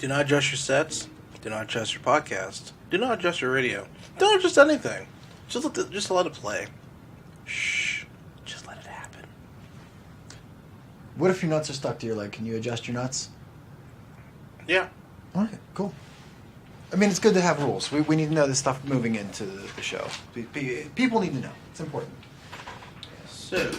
Do not adjust your sets. Do not adjust your podcast. Do not adjust your radio. Don't adjust anything. Just let it play. Shh. Just let it happen. What if your nuts are stuck to your leg? Can you adjust your nuts? Yeah. All right, cool. I mean, it's good to have rules. We need to know this stuff moving into the show. People need to know. It's important. So,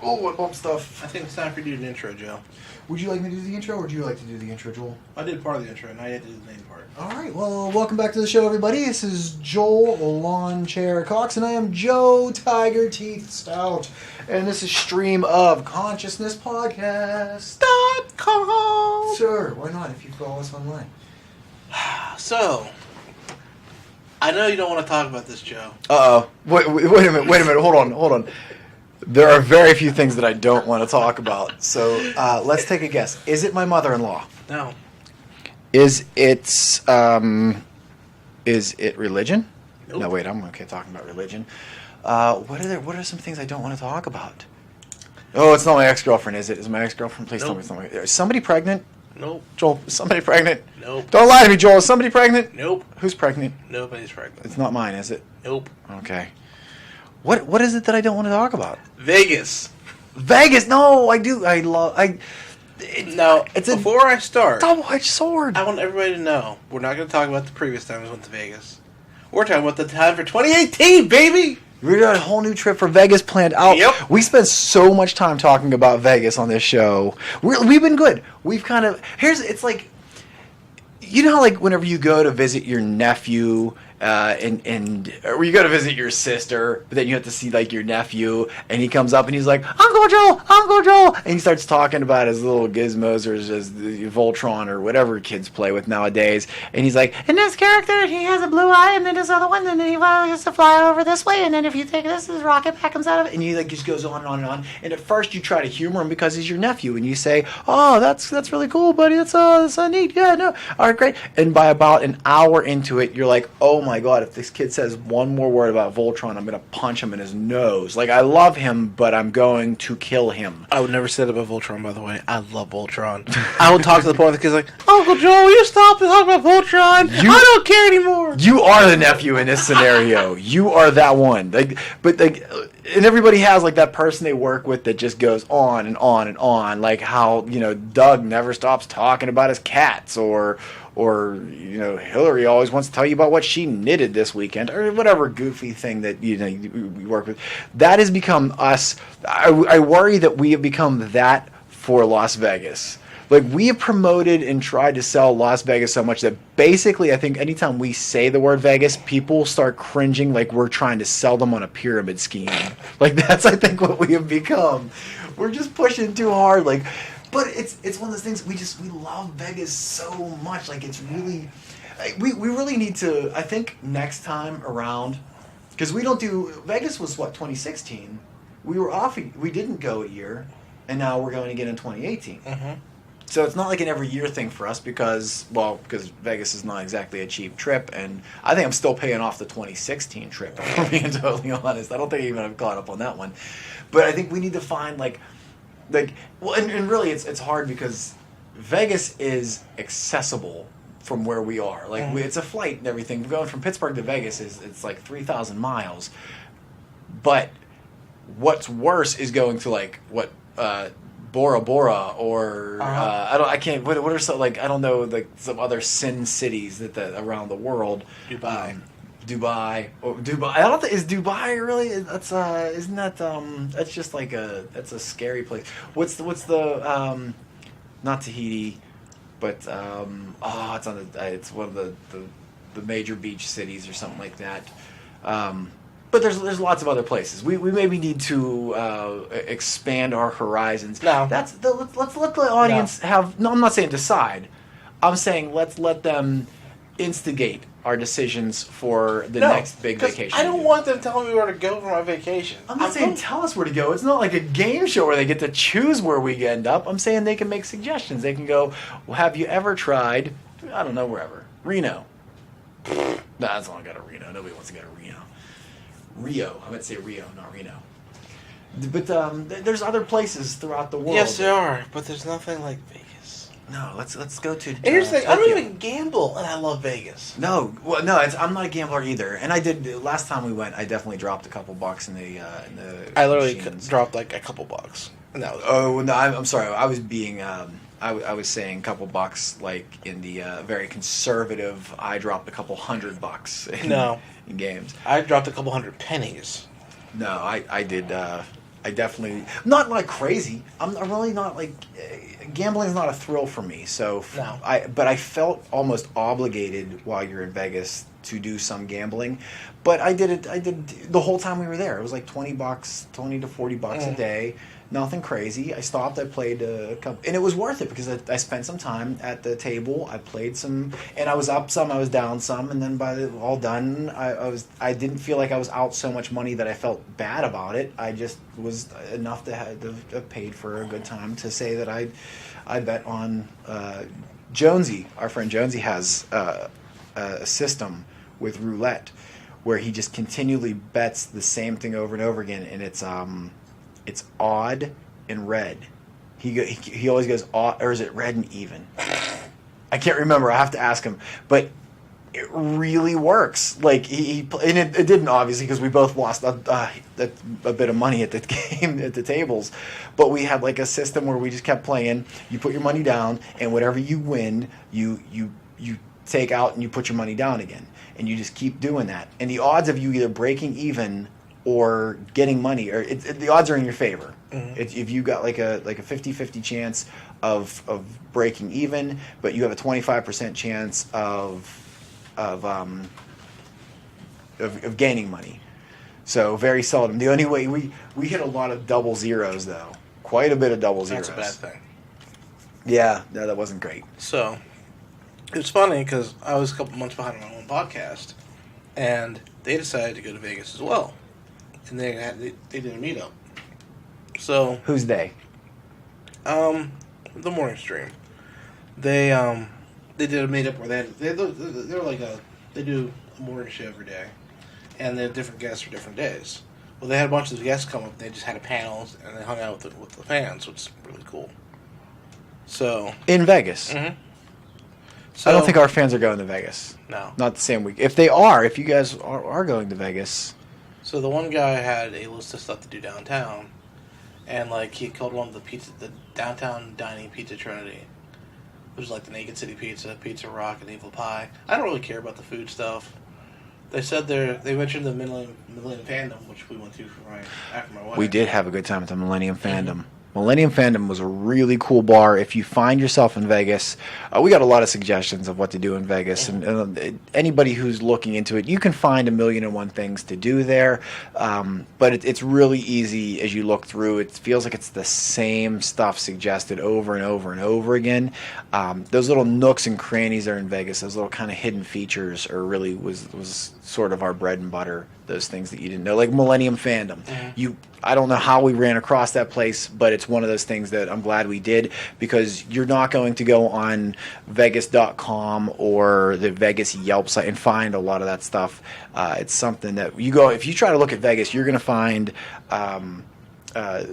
what bump stuff? I think it's time for you to do an intro, Joe. Would you like me to do the intro, or would you like to do the intro, Joel? I did part of the intro, and I had to do the main part. All right, well, welcome back to the show, everybody. This is Joel Lawn Chair Cox, and I am Joe Tiger Teeth Stout. And this is Stream of Consciousness Podcast.com. Sure, why not if you follow us online? So, I know you don't want to talk about this, Joe. Uh-oh. Wait a minute. Hold on. There are very few things that I don't want to talk about. So, let's take a guess. Is it my mother-in-law? No. Is it religion? Nope. No, wait, I'm okay talking about religion. What are some things I don't want to talk about? Oh, it's not my ex-girlfriend, is it? Is my ex-girlfriend? Please tell me it's not my... Is somebody pregnant? Nope. Joel, is somebody pregnant? Nope. Don't lie to me, Joel. Is somebody pregnant? Nope. Who's pregnant? Nobody's pregnant. It's not mine, is it? Nope. Okay. What is it that I don't want to talk about? Vegas. Vegas? No, I do. Now, before I start, double-edged sword. I want everybody to know we're not going to talk about the previous time we went to Vegas. We're talking about the time for 2018, baby! We got a whole new trip for Vegas planned out. Yep. We spent so much time talking about Vegas on this show. We've been good. We've kind of... It's like... You know how, like, whenever you go to visit your nephew... or you go to visit your sister, but then you have to see like your nephew, and he comes up and he's like, Uncle Joel, and he starts talking about his little gizmos or his Voltron or whatever kids play with nowadays, and he's like, in this character, he has a blue eye, and then this other one, and then he has to fly over this way, and then if you take this rocket pack comes out of it, and he like just goes on and on and on, and at first you try to humor him because he's your nephew, and you say, oh, that's really cool, buddy, that's neat, yeah, no, all right, great, and by about an hour into it, you're like, oh my God, if this kid says one more word about Voltron, I'm going to punch him in his nose. Like, I love him, but I'm going to kill him. I would never say that about Voltron, by the way. I love Voltron. I would talk to the point where the kid's like, Uncle Joe, will you stop talking about Voltron? I don't care anymore. You are the nephew in this scenario. You are that one. And everybody has, like, that person they work with that just goes on and on and on. Like how, Doug never stops talking about his cats, or Hillary always wants to tell you about what she knitted this weekend, or whatever goofy thing that you work with. That has become us. I worry that we have become that for Las Vegas. Like, we have promoted and tried to sell Las Vegas so much that basically I think anytime we say the word Vegas, people start cringing like we're trying to sell them on a pyramid scheme. Like, that's, I think, what we have become. We're just pushing too hard, like... But it's one of those things, we love Vegas so much. Like, it's really... We really need to, I think, next time around... Because we don't do... Vegas was, 2016? We were off... We didn't go a year, and now we're going again in 2018. Mm-hmm. So it's not like an every year thing for us because Vegas is not exactly a cheap trip, and I think I'm still paying off the 2016 trip, if I'm being totally honest. I don't think even I've caught up on that one. But I think we need to find, and really it's hard because Vegas is accessible from where we are. Like, it's a flight and everything. Going from Pittsburgh to Vegas it's like 3,000 miles. But what's worse is going to Bora Bora or what are some, I don't know, like some other sin cities that around the world. Dubai. I don't think, is Dubai really? That's isn't that that's just like that's a scary place. What's the not Tahiti, but it's on it's one of the major beach cities or something like that. But there's lots of other places. We maybe need to expand our horizons. No. Let's let the audience have. No, I'm not saying decide. I'm saying let's let them instigate our decisions for the next big vacation. I don't want them telling me where to go for my vacation. I'm not saying tell us where to go. It's not like a game show where they get to choose where we end up. I'm saying they can make suggestions. They can go, well, have you ever tried, I don't know, wherever. Reno. That's not got to Reno. Nobody wants to go to Reno. Rio. I meant to say Rio, not Reno. But there's other places throughout the world. Yes, there are, but there's nothing like Vegas. No, let's go to. Here's the thing: I don't Tokyo. even gamble, and I love Vegas. No, well, no, I'm not a gambler either. And I did last time we went. I definitely dropped a couple bucks in the. I literally machines. dropped like a couple bucks, and that was. Oh no, I'm sorry. I was being. I was saying a couple bucks, like in the very conservative. I dropped a couple $100 in games. I dropped a couple hundred pennies. No, I did. I definitely not like crazy. I'm really not like gambling is not a thrill for me. So No. but I felt almost obligated while you're in Vegas to do some gambling. But I did it. I did the whole time we were there. It was like $20, $20 to $40 a day. Nothing crazy. I stopped. I played a couple, and it was worth it because I spent some time at the table. I played some, and I was up some, I was down some, and then by the all done, I didn't feel like I was out so much money that I felt bad about it. I just was enough to have paid for a good time to say that I bet on Jonesy. Our friend Jonesy has a system with roulette where he just continually bets the same thing over and over again, and it's odd and red. He always goes odd, or is it red and even? I can't remember. I have to ask him. But it really works. Like he and it didn't obviously because we both lost a bit of money at the game at the tables. But we had like a system where we just kept playing. You put your money down, and whatever you win, you take out and you put your money down again, and you just keep doing that. And the odds of you either breaking even or getting money, or the odds are in your favor. Mm-hmm. If you got like a 50-50 chance of breaking even, but you have a 25% chance of gaining money. So very seldom. The only way we hit a lot of double zeros though, quite a bit of double zeros. That's a bad thing. Yeah, no, that wasn't great. So it's funny because I was a couple months behind on my own podcast, and they decided to go to Vegas as well. And they did a meetup. So Who's they? the morning stream. They did a meetup where they do a morning show every day, and they have different guests for different days. Well, they had a bunch of the guests come up. They just had a panel and they hung out with the fans, which is really cool. So In Vegas. Mm-hmm. So, I don't think our fans are going to Vegas. No. Not the same week. If they are, if you guys are going to Vegas. So the one guy had a list of stuff to do downtown, and like he called one of the downtown dining pizza trinity, which is like the Naked City Pizza, Pizza Rock, and Evil Pie. I don't really care about the food stuff. They said they mentioned the Millennium Fandom, which we went to after my wedding. We did have a good time at the Millennium Fandom. Millennium Fandom was a really cool bar. If you find yourself in Vegas, we got a lot of suggestions of what to do in Vegas. And anybody who's looking into it, you can find 1,000,001 things to do there. But it's really easy as you look through. It feels like it's the same stuff suggested over and over and over again. Those little nooks and crannies are in Vegas. Those little kind of hidden features are really was sort of our bread and butter. Those things that you didn't know, like Millennium Fandom. Mm-hmm. I don't know how we ran across that place, but it's one of those things that I'm glad we did, because you're not going to go on Vegas.com or the Vegas Yelp site and find a lot of that stuff. It's something that if you try to look at Vegas, you're going to find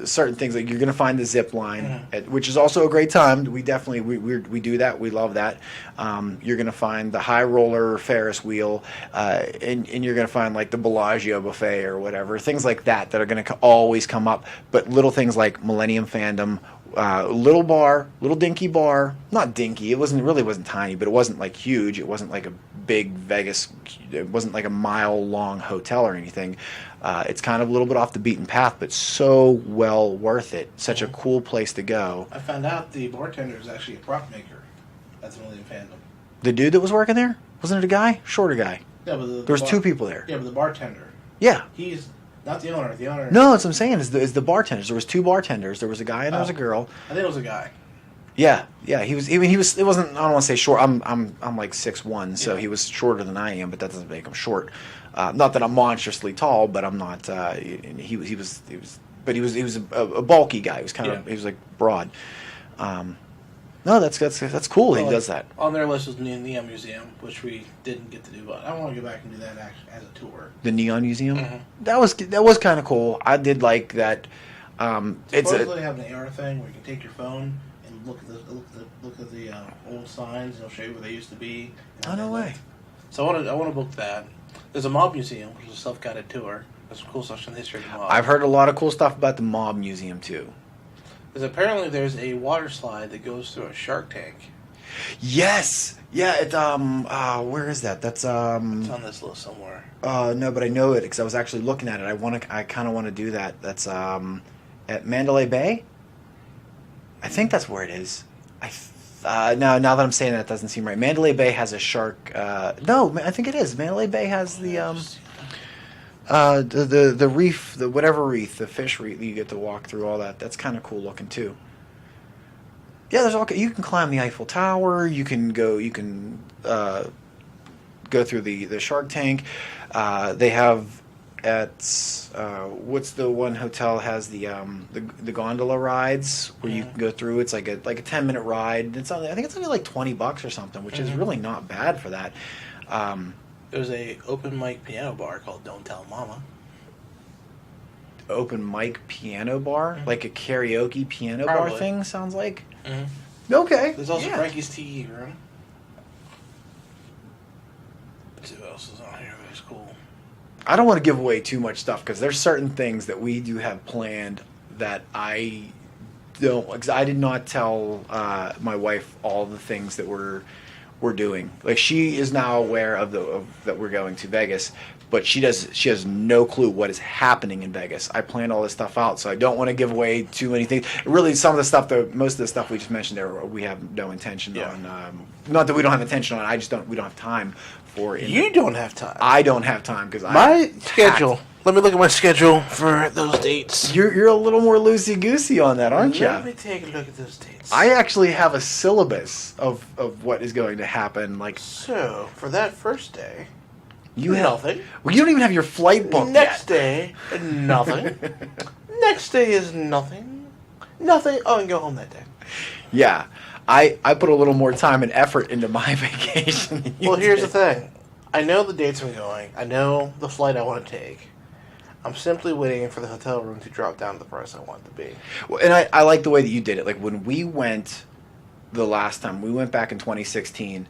certain things. Like you're going to find the zip line, which is also a great time. We definitely we do that. We love that. You're going to find the high roller Ferris wheel, and you're going to find like the Bellagio buffet or whatever, things like that are going to always come up. But little things like Millennium Fandom, little dinky bar, not dinky. It wasn't tiny, but it wasn't like huge. It wasn't like a big Vegas. It wasn't like a mile-long hotel or anything. It's kind of a little bit off the beaten path, but so well worth it. Such a cool place to go. I found out the bartender is actually a prop maker at the Millennium Fandom. The dude that was working there? Wasn't it a guy? Shorter guy. Yeah, but there was two people there. Yeah, but the bartender. Yeah. He's not the owner. The owner. No, that's what I'm saying. Is the bartenders. There was two bartenders. There was a guy and there was a girl. I think it was a guy. Yeah. He was. It wasn't. I don't want to say short. I'm like 6'1", so he was shorter than I am, but that doesn't make him short. Not that I'm monstrously tall, but I'm not. He was. But he was a bulky guy. He was kind of. He was like broad. No, that's cool. Well, he does that. On their list was the Neon Museum, which we didn't get to do, but I want to go back and do that as a tour. The Neon Museum. Mm-hmm. That was kind of cool. I did like that. Supposedly they have an AR thing where you can take your phone and look at the old signs. And it'll show you where they used to be. Oh, no way. So I want to book that. There's a mob museum, which is a self-guided tour. There's some cool stuff in the history of the mob. I've heard a lot of cool stuff about the Mob Museum too. Because apparently there's a water slide that goes through a shark tank. Yes. Yeah. It. Where is that? That's It's on this list somewhere. No, but I know it because I was actually looking at it. I kind of want to do that. That's at Mandalay Bay. I think that's where it is. Now that I'm saying that, it doesn't seem right. Mandalay Bay has a shark. No, I think it is. Mandalay Bay has the reef, the whatever reef, the fish reef. You get to walk through all that. That's kind of cool looking too. Yeah, there's all. You can climb the Eiffel Tower. You can go. You can go through the Shark Tank. They have at what's the one hotel has the gondola rides where you can go through. It's like a 10-minute ride. It's only, I think it's only like $20 or something, which is really not bad for that. There's a open mic piano bar called Don't Tell Mama. Open mic piano bar, like a karaoke piano Probably. bar thing. Sounds like. Mm-hmm. Okay. There's also yeah. Frankie's Tea Room. Let's see what else is on here. It's cool. I don't want to give away too much stuff because there's certain things that we do have planned that I don't. Cause I did not tell my wife all the things that we're doing. Like she is now aware of that we're going to Vegas, but she has no clue what is happening in Vegas. I planned all this stuff out, so I don't want to give away too many things. Really, some of the stuff, most of the stuff we just mentioned there, we have no intention on. Not that we don't have intention on. I just don't. We don't have time for it. You don't have time. I don't have time because my schedule. Let me look at my schedule for those dates. You're a little more loosey goosey on that, aren't you? Let me take a look at those dates. I actually have a syllabus of what is going to happen. Like so, for that first day, you have nothing. Well, you don't even have your flight booked Next yet. day, nothing. Next day is nothing. Nothing. Oh, and go home that day. Yeah. I put a little more time and effort into my vacation than you Well, here's did. the thing. I know the dates I'm going. I know the flight I want to take. I'm simply waiting for the hotel room to drop down to the price I want it to be. Well, and I like the way that you did it. Like when we went the last time, we went back in 2016,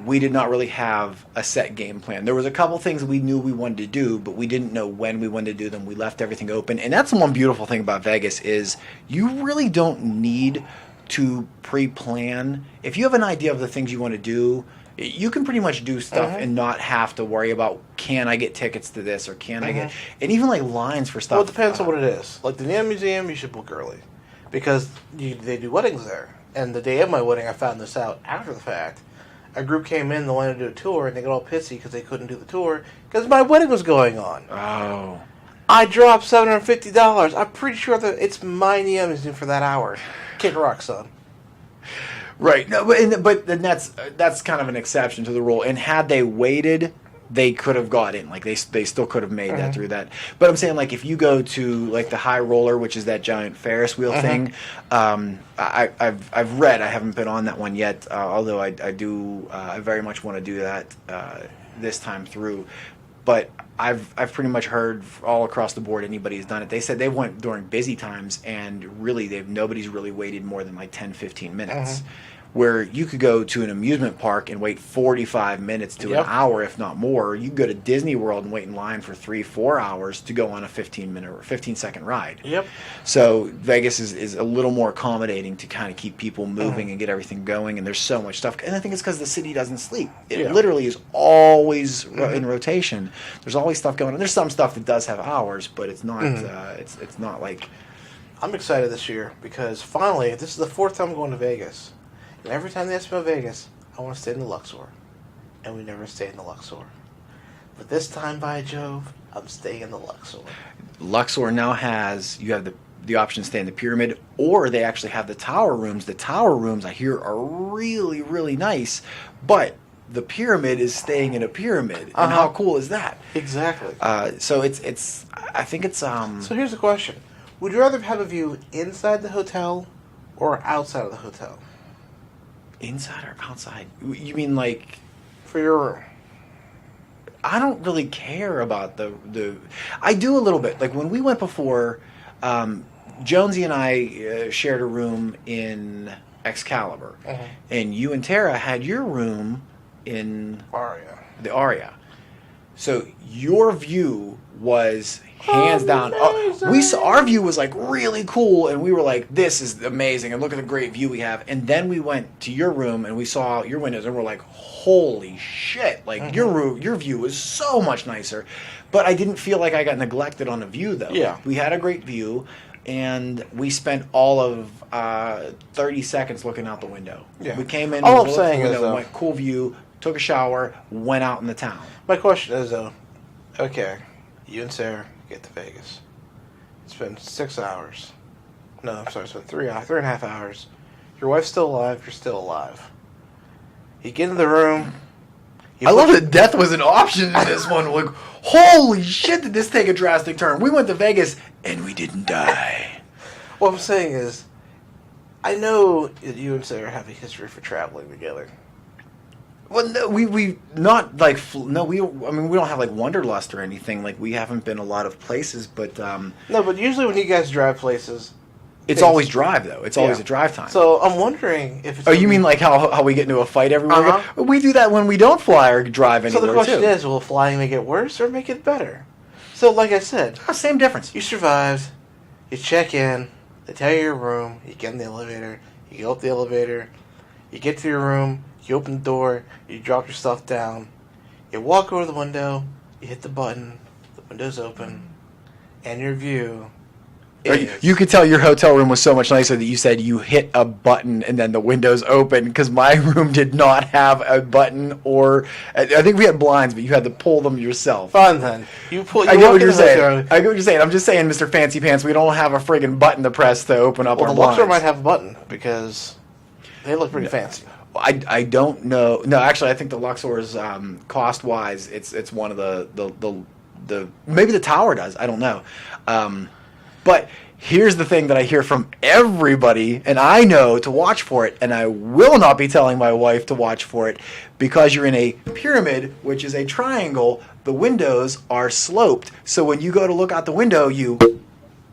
we did not really have a set game plan. There was a couple things we knew we wanted to do, but we didn't know when we wanted to do them. We left everything open. And that's the one beautiful thing about Vegas is you really don't need to pre-plan. If you have an idea of the things you want to do, you can pretty much do stuff and not have to worry about can I get tickets to this or can I get, and even like lines for stuff. Well, it depends on what it is. Like the Neon Museum, you should book early because they do weddings there. And the day of my wedding, I found this out after the fact. A group came in, they wanted to do a tour, and they got all pissy because they couldn't do the tour because my wedding was going on. Oh. I dropped $750. I'm pretty sure that it's my Neon Museum for that hour. Kick rock, son. Right. No, but then that's kind of an exception to the rule. And had they waited, they could have got in. Like they still could have made that through that. But I'm saying like if you go to like the High Roller, which is that giant Ferris wheel thing, I've read. I haven't been on that one yet. Although I do. I very much want to do that this time through. But I've pretty much heard all across the board anybody who's done it. They said they went during busy times and really nobody's really waited more than like 10, 15 minutes. Where you could go to an amusement park and wait 45 minutes to an hour, if not more. You could go to Disney World and wait in line for 3-4 hours to go on a 15-minute or 15-second ride. Yep. So Vegas is a little more accommodating to kind of keep people moving and get everything going. And there's so much stuff. And I think it's because the city doesn't sleep. It literally is always in rotation. There's always stuff going on. There's some stuff that does have hours, but it's not. It's not like. I'm excited this year because finally, this is the 4th time I'm going to Vegas. And every time they ask me about Vegas, I want to stay in the Luxor. And we never stay in the Luxor. But this time, by Jove, I'm staying in the Luxor. Luxor now has, you have the option to stay in the Pyramid, or they actually have the Tower Rooms. The Tower Rooms, I hear, are really, really nice, but the Pyramid is staying in a pyramid. And how cool is that? Exactly. So it's I think it's... So here's the question. Would you rather have a view inside the hotel or outside of the hotel? Inside or outside? You mean like... For your room. I don't really care about the I do a little bit. Like when we went before, Jonesy and I shared a room in Excalibur, and you and Tara had your room in Aria. the Aria. So your view was hands down. We saw our view was like really cool, and we were like, "This is amazing!" And look at the great view we have. And then we went to your room and we saw your windows, and we're like, "Holy shit!" Like your view was so much nicer. But I didn't feel like I got neglected on the view though. Yeah. We had a great view, and we spent all of 30 seconds looking out the window. Yeah. We came in. All I'm looked out the saying is, window, though, went, cool view. Took a shower, went out in the town. my question is though, okay, you and Sarah get to Vegas. Spend 6 hours. No, I'm sorry, spend 3.5 hours. Your wife's still alive. You're still alive. You get in the room. I love that death was an option in this one. Like, holy shit, did this take a drastic turn? We went to Vegas and we didn't die. What I'm saying is, I know that you and Sarah have a history for traveling together. Well, no, we not like no, we. I mean, we don't have like wanderlust or anything. Like, we haven't been a lot of places, but No, but usually when you guys drive places, it's always drive though. It's always Yeah. a drive time. So I'm wondering if it's. Oh, you mean like how we get into a fight everywhere? Uh-huh. We do that when we don't fly or drive So anywhere the question too. is, will flying make it worse or make it better? So, like I said, Same difference. you survived. You check in. They tell you your room. You get in the elevator. You go up the elevator. You get to your room. You open the door. You drop your stuff down. You walk over the window. You hit the button. The window's open. And your view is... You could tell your hotel room was so much nicer that you said you hit a button and then the windows open, because my room did not have a button, or I think we had blinds, but you had to pull them yourself. Fun then. You pull. You I get walk what in you're the hotel- saying. I get what you're saying. I'm just saying, Mr. Fancy Pants, we don't have a friggin' button to press to open up Well, our the Luxor blinds. might have a button because they look pretty fancy. I don't know. No, actually, I think the Luxor's cost wise, it's one of the maybe the Tower does. I don't know. But here's the thing that I hear from everybody, and I know to watch for it, and I will not be telling my wife to watch for it, because you're in a pyramid, which is a triangle. The windows are sloped, so when you go to look out the window, you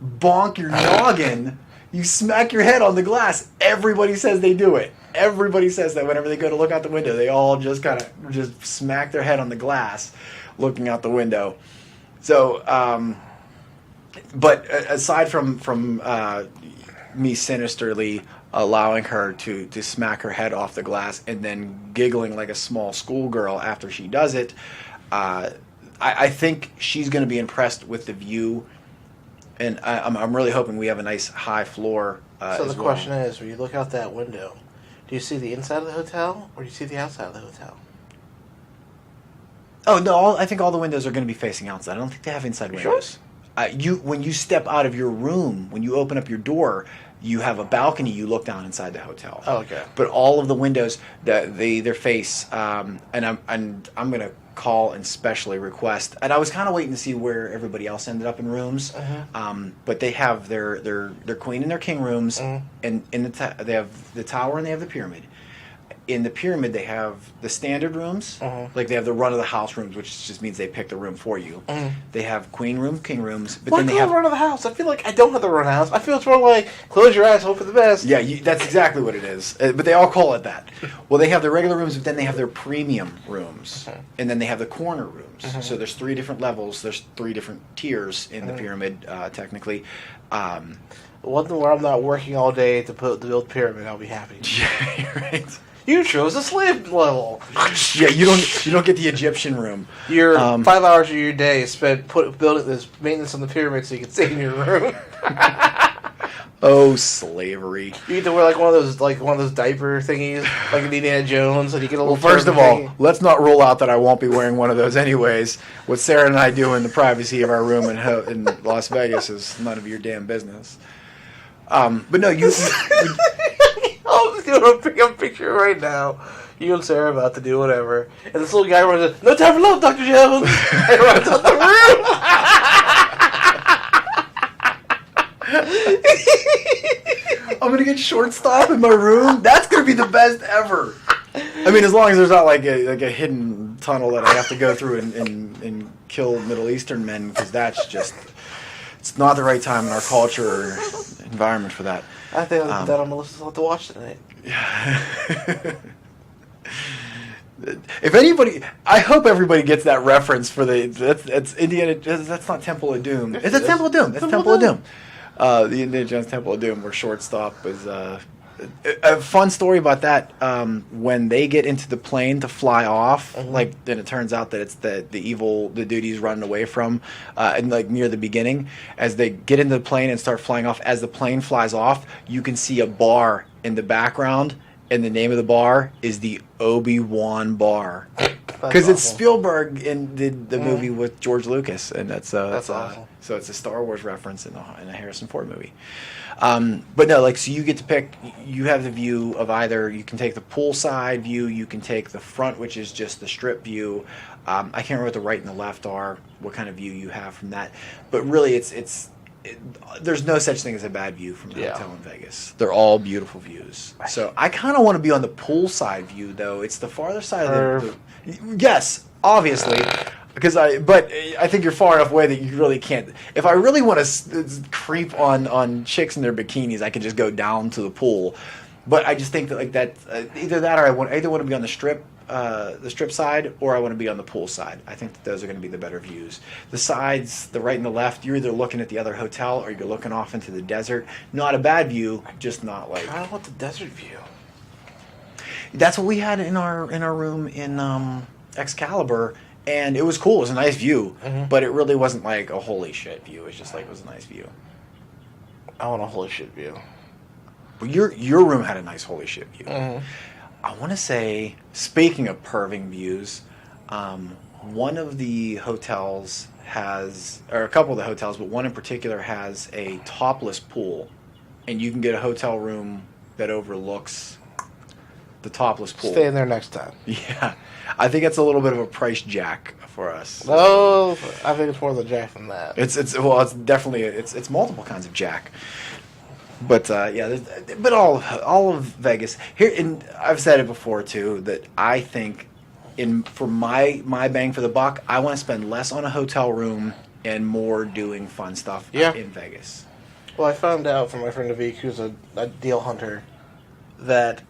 bonk your noggin. You smack your head on the glass. Everybody says they do it. Everybody says that whenever they go to look out the window, they all just kind of just smack their head on the glass looking out the window. So, but aside from me sinisterly allowing her to smack her head off the glass and then giggling like a small schoolgirl after she does it, I think she's going to be impressed with the view. And I'm really hoping we have a nice high floor. So as the well. question is, when you look out that window, do you see the inside of the hotel or do you see the outside of the hotel? Oh no! I think all the windows are going to be facing outside. I don't think they have inside Sure? windows. When you step out of your room, when you open up your door, you have a balcony. You look down inside the hotel. Oh, okay. But all of the windows, they face. And I'm going to call and specially request. And I was kind of waiting to see where everybody else ended up in rooms. But they have their queen and their king rooms, and they have the tower and they have the pyramid. In the pyramid, they have the standard rooms, like they have the run of the house rooms, which just means they pick the room for you. They have queen room, king rooms, but Why then they call have it run of the house? I feel like I don't have the run of the house. I feel it's more like close your eyes, hope for the best. yeah, that's exactly what it is. But they all call it that. Well, they have the regular rooms, but then they have their premium rooms, and then they have the corner rooms. So there's 3 different levels. There's 3 different tiers in the pyramid, technically. One thing where I'm not working all day to build pyramid, I'll be happy. Yeah, right. You chose a slave level. Yeah, you don't get the Egyptian room. Your 5 hours of your day is spent building this maintenance on the pyramid so you can stay in your room. Oh, slavery. You get to wear like one of those diaper thingies, like in Indiana Jones, and you get a little. Well, first of turban all, thingy. let's not rule out that I won't be wearing one of those anyways. What Sarah and I do in the privacy of our room in Las Vegas is none of your damn business. But no, you I'm just gonna pick up a picture right now. You and Sarah about to do whatever, and this little guy runs in. No time for love, Dr. Jones. And runs out the room. I'm gonna get shortstop in my room. That's gonna be the best ever. I mean, as long as there's not like a hidden tunnel that I have to go through and kill Middle Eastern men, because it's not the right time in our culture or environment for that. I think I'll put that on my list. I'll have to watch tonight. If anybody, I hope everybody gets that reference for that's Indiana. That's not Temple of Doom. It's Temple of Doom. It's Temple of Doom. The Indiana Jones Temple of Doom, where shortstop is. A fun story about that. When they get into the plane to fly off, then it turns out that it's the dude he's running away from, and like near the beginning, as they get into the plane and start flying off. As the plane flies off, you can see a bar in the background. And the name of the bar is the Obi-Wan Bar, because it's Spielberg did the movie with George Lucas, and that's awesome. So it's a Star Wars reference in a Harrison Ford movie. But no, so you get to pick. You have the view of either you can take the poolside view, you can take the front, which is just the strip view. I can't remember what the right and the left are, what kind of view you have from that. But really, there's no such thing as a bad view from a hotel in Vegas. They're all beautiful views. So I kind of want to be on the poolside view, though. It's the farther side of the yes, obviously, but I think you're far enough away that you really can't. If I really want to creep on chicks in their bikinis, I can just go down to the pool. But I just think that either that or I either want to be on the strip side, or I want to be on the pool side. I think that those are going to be the better views. The sides, the right and the left, you're either looking at the other hotel or you're looking off into the desert. Not a bad view, just not like. I want the desert view. That's what we had in our room in Excalibur, and it was cool. It was a nice view, but it really wasn't like a holy shit view. It was just like it was a nice view. I want a holy shit view. But your room had a nice holy shit view. I want to say, speaking of perving views, one of the hotels or a couple of the hotels, but one in particular has a topless pool, and you can get a hotel room that overlooks the topless pool. Stay in there next time. Yeah, I think it's a little bit of a price jack for us. No, I think it's more the jack than that. It's definitely it's multiple kinds of jack. But but all of Vegas here, and I've said it before too, that I think for my bang for the buck, I want to spend less on a hotel room and more doing fun stuff in Vegas. Well, I found out from my friend Avik, who's a deal hunter, that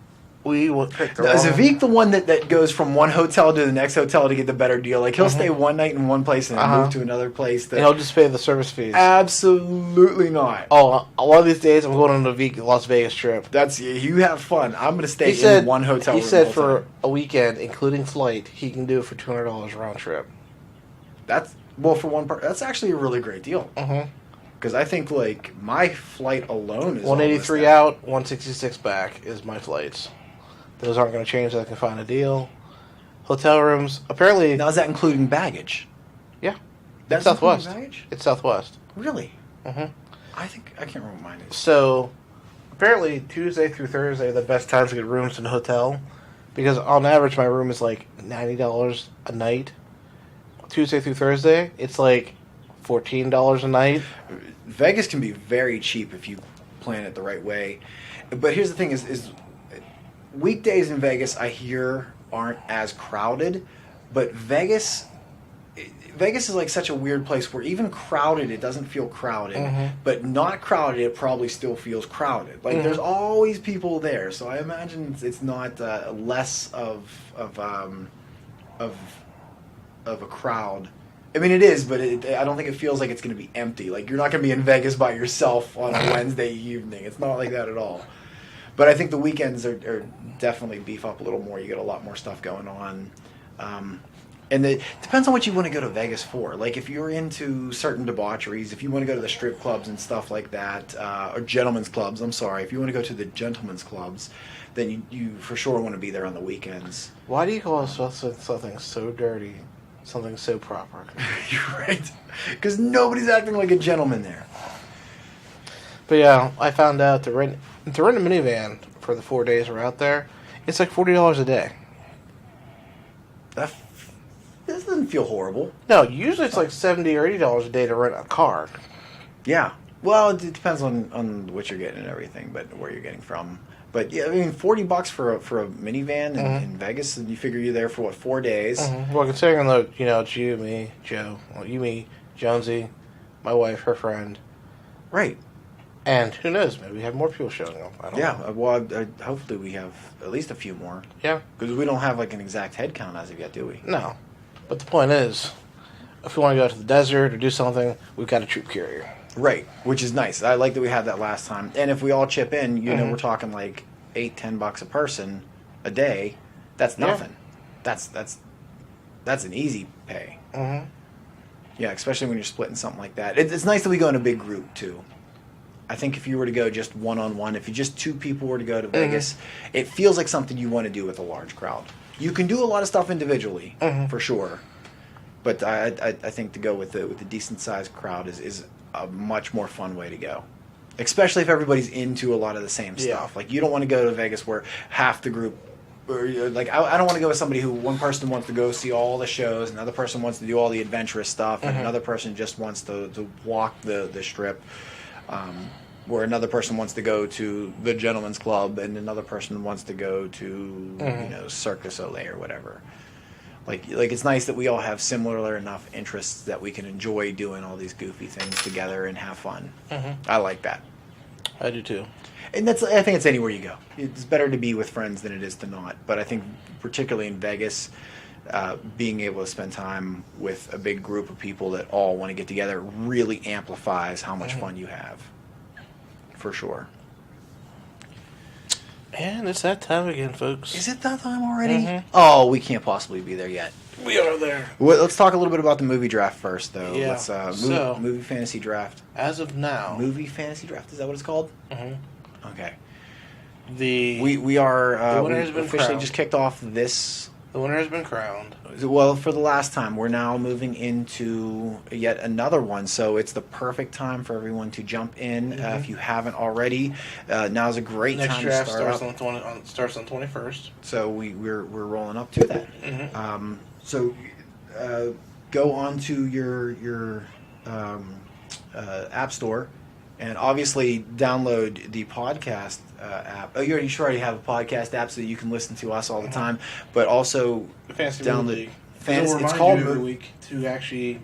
we would pick the Is Avik the one that goes from one hotel to the next hotel to get the better deal? Like he'll stay one night in one place and then move to another place. And he'll just pay the service fees. Absolutely not. Oh, one of these days I'm going on the Avik Las Vegas trip. You have fun. I'm going to stay in one hotel room. He said for a weekend, including flight, he can do it for $200 round trip. For one part, that's actually a really great deal. Because I think like my flight alone is 183 out, 166 back is my flights. Those aren't going to change. I can find a deal. Hotel rooms, apparently. Now, is that including baggage? Yeah. That's Southwest. Baggage? It's Southwest. Really? I can't remember what mine is. So, apparently Tuesday through Thursday are the best times to get rooms in a hotel. Because on average, my room is like $90 a night. Tuesday through Thursday, it's like $14 a night. Vegas can be very cheap if you plan it the right way. But here's the thing is weekdays in Vegas, I hear, aren't as crowded, but Vegas is like such a weird place where even crowded, it doesn't feel crowded, but not crowded, it probably still feels crowded. Like there's always people there, so I imagine it's not less of a crowd. I mean, it is, but I don't think it feels like it's going to be empty. Like you're not going to be in Vegas by yourself on a Wednesday evening. It's not like that at all. But I think the weekends are definitely beef up a little more. You get a lot more stuff going on. And it depends on what you want to go to Vegas for. Like if you're into certain debaucheries, if you want to go to the strip clubs and stuff like that, or gentlemen's clubs, I'm sorry. If you want to go to the gentlemen's clubs, then you for sure want to be there on the weekends. Why do you call something so dirty, something so proper? You're right. Because nobody's acting like a gentleman there. But yeah, I found out to rent a minivan for the 4 days we're out there, it's like $40 a day. This doesn't feel horrible. No, usually it's like $70 or $80 a day to rent a car. Yeah. Well, it depends on what you're getting and everything, but where you're getting from. But yeah, I mean, $40 for a minivan in Vegas, and you figure you're there for 4 days. Well, considering it's you, me, Joe, you, me, Jonesy, my wife, her friend, Right. and who knows? Maybe we have more people showing up. I don't Yeah. know. Well, hopefully we have at least a few more. Yeah. Because we don't have like an exact head count as of yet, do we? No. But the point is, if we want to go to the desert or do something, we've got a troop carrier. Right. Which is nice. I like that we had that last time. And if we all chip in, you know, we're talking like $8-10 a person a day. That's Yeah. nothing. That's an easy pay. Mm-hmm. Yeah, especially when you're splitting something like that. It's nice that we go in a big group too. I think if you were to go just one-on-one, if you just two people were to go to Vegas, it feels like something you want to do with a large crowd. You can do a lot of stuff individually, for sure, but I think to go with the decent-sized crowd is a much more fun way to go. Especially if everybody's into a lot of the same stuff. Yeah. Like, you don't want to go to Vegas where half the group, or like, I don't want to go with somebody who one person wants to go see all the shows, another person wants to do all the adventurous stuff, and another person just wants to walk the strip. Where another person wants to go to the Gentleman's Club, and another person wants to go to you know, Cirque du Soleil or whatever. Like it's nice that we all have similar enough interests that we can enjoy doing all these goofy things together and have fun. I like that, I do too. and I think it's anywhere you go. It's better to be with friends than it is to not. But I think particularly in Vegas, being able to spend time with a big group of people that all want to get together really amplifies how much fun you have. For sure. And it's that time again, folks. Is it that time already? Oh, we can't possibly be there yet. We are there. Well, let's talk a little bit about the movie draft first, though. Yeah. Let's So- movie fantasy draft. As of now, Movie fantasy draft, is that what it's called? Okay. the We are The winner we has been officially crowned. just kicked off this. winner has been crowned. Well, for the last time, we're now moving into yet another one. So it's the perfect time for everyone to jump in. If you haven't already, now's a great Next time to draft start starts up. starts on 21st. So we're rolling up to that. So go on to your app store, and obviously download the podcast app. Oh, you already have a podcast app, so that you can listen to us all the time. But also The Fantasy download Movie League. Fantasy. It'll It's remind called you every Mo- week to actually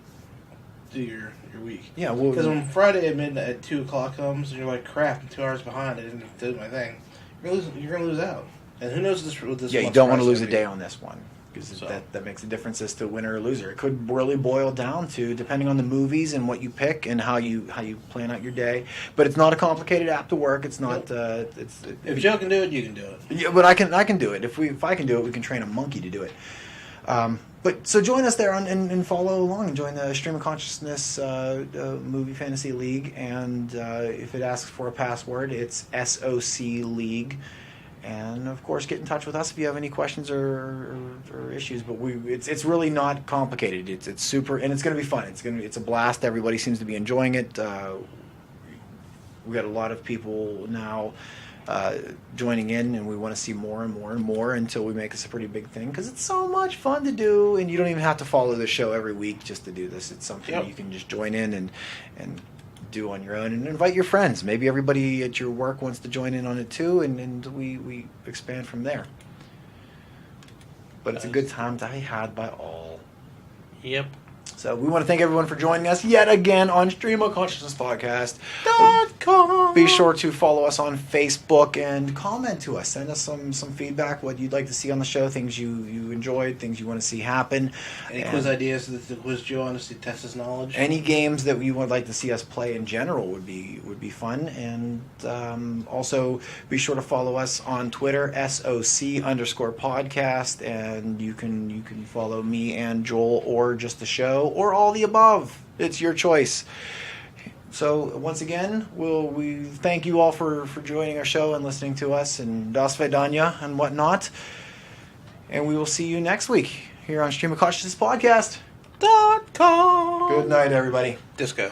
do your week. Yeah, well, Because when Friday at midnight at 2:00 comes, and you're like, "Crap! I'm 2 hours behind. I didn't do my thing." You're gonna lose out. And who knows what this? yeah, you month's don't want to price lose a gonna be. day on this one, because So. that makes a difference as to winner or loser. It could really boil down to, depending on the movies and what you pick and how you plan out your day. But it's not a complicated app to work. It's not. If Joe can do it, you can do it. Yeah, but I can do it. If I can do it, we can train a monkey to do it. But so join us there and follow along and join the Stream of Consciousness Movie Fantasy League. And if it asks for a password, it's SOC League. And of course, get in touch with us if you have any questions or issues. But it's really not complicated. It's super, and it's going to be fun. It's a blast. Everybody seems to be enjoying it. We got a lot of people now joining in, and we want to see more and more and more until we make this a pretty big thing, because it's so much fun to do, and you don't even have to follow the show every week just to do this. It's something Yep. you can just join in and do on your own, and invite your friends. Maybe everybody at your work wants to join in on it too, and we expand from there. But it's a good time to be had by all. Yep. So we want to thank everyone for joining us yet again on Stream of Consciousness Podcast. Be sure to follow us on Facebook and comment to us. Send us some feedback, what you'd like to see on the show, things you enjoyed, things you want to see happen. Any And quiz ideas to quiz Joe on to test his knowledge? any games that you would like to see us play in general would be fun. And also be sure to follow us on Twitter, SOC_podcast, and you can follow me and Joel, or just the show, or all the above. It's your choice. So once again, we thank you all for joining our show and listening to us, and Das Vedanya and whatnot. And we will see you next week here on Stream of Consciousness Podcast. .com. Good night, everybody. Disco.